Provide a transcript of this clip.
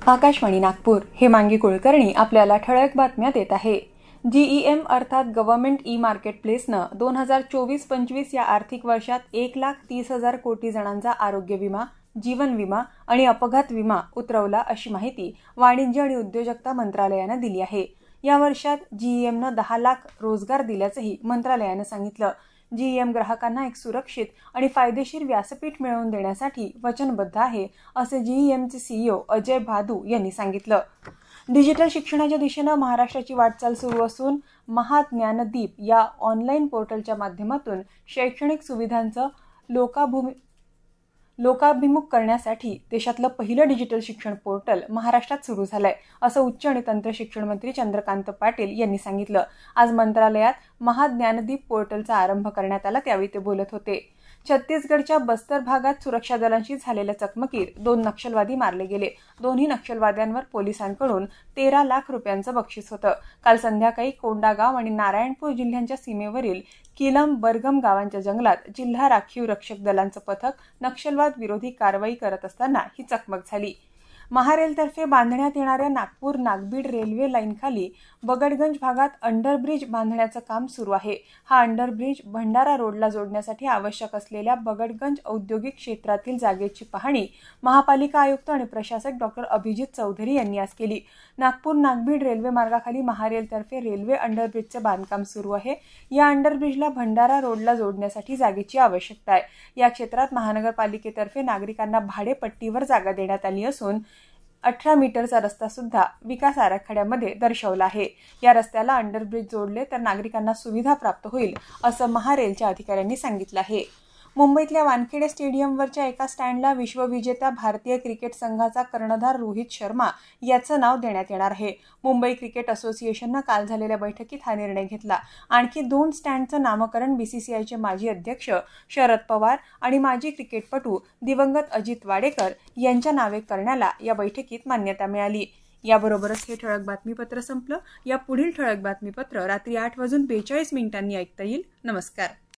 आकाशवाणी नागपूर हेमांगी कुलकर्णी आपल्याला ठळक बातम्या देत आहे। GEM अर्थात गव्हर्नमेंट ई मार्केट प्लेसनं 2024-25 या आर्थिक वर्षात 1,30,000 कोटी जणांचा आरोग्य विमा, जीवन विमा आणि अपघात विमा उतरवला अशी माहिती वाणिज्य आणि उद्योजकता मंत्रालयानं दिली आहे। या वर्षात GEMनं 10 लाख रोजगार दिल्याचंही मंत्रालयानं सांगितलं। GEM ग्राहकांना एक सुरक्षित आणि फायदेशीर व्यासपीठ मिळवून देण्यासाठी वचनबद्ध आहे, असे GEMचे CEO अजय भादू यांनी सांगितलं। डिजिटल शिक्षणाच्या दिशेने महाराष्ट्राची वाटचाल सुरू असून महाज्ञानदीप या ऑनलाईन पोर्टलच्या माध्यमातून शैक्षणिक सुविधांचं लोकाभिमुख करण्यासाठी देशातलं पहिलं डिजिटल शिक्षण पोर्टल महाराष्ट्रात सुरू झालंय, असं उच्च आणि तंत्र शिक्षण मंत्री चंद्रकांत पाटील यांनी सांगितलं। आज मंत्रालयात महाज्ञानदीप पोर्टलचा आरंभ करण्यात आला, त्यावेळी ते बोलत होते। छत्तीसगडच्या बस्तर भागात सुरक्षा दलांशी झालेल्या चकमकीत 2 नक्षलवादी मारले गेले। दोन्ही नक्षलवाद्यांवर पोलिसांकडून 13 लाख रुपयांचं बक्षीस होतं। काल संध्याकाळी कोंडागाव आणि नारायणपूर जिल्ह्यांच्या सीमेवरील किलम बरगम गावांच्या जंगलात जिल्हा राखीव रक्षक दलांचं पथक नक्षलवाद विरोधी कारवाई करत असताना ही चकमक झाली। महारेलतर्फे बांधण्यात येणाऱ्या नागपूर-नागबीड रेल्वे लाईनखाली बगडगंज भागात अंडरब्रिज बांधण्याचं काम सुरू आहे। हा अंडरब्रिज भंडारा रोडला जोडण्यासाठी आवश्यक असलेल्या बगडगंज औद्योगिक क्षेत्रातील जागेची पाहणी महापालिका आयुक्त आणि प्रशासक डॉ. अभिजित चौधरी यांनी आज केली। नागपूर-नागबीड रेल्वे मार्गाखाली महारेलतर्फे रेल्वे अंडरब्रिजचे बांधकाम सुरू आहे। या अंडरब्रिजला भंडारा रोडला जोडण्यासाठी जागेची आवश्यकता आहे। या क्षेत्रात महानगरपालिकेतर्फे नागरिकांना भाडेपट्टीवर जागा देण्यात आली असून 18 मीटरचा रस्ता सुद्धा विकास आराखड्यामध्ये दर्शवला आहे। या रस्त्याला अंडरब्रिज जोडले तर नागरिकांना सुविधा प्राप्त होईल, असं महारेलच्या अधिकाऱ्यांनी सांगितलं आहे। मुंबईतल्या वानखेडे स्टेडियमवरच्या एका स्टँडला विश्वविजेत्या भारतीय क्रिकेट संघाचा कर्णधार रोहित शर्मा याचं नाव देण्यात येणार आहे। मुंबई क्रिकेट असोसिएशननं काल झालेल्या बैठकीत हा निर्णय घेतला। आणखी 2 स्टँडचं नामकरण BCCIचे माजी अध्यक्ष शरद पवार आणि माजी क्रिकेटपटू दिवंगत अजित वाडेकर यांच्या नावे करण्याला या बैठकीत मान्यता मिळाली। याबरोबरच हे ठळक बातमीपत्र संपलं। या पुढील ठळक बातमीपत्र रात्री 8:42 ऐकता येईल। नमस्कार।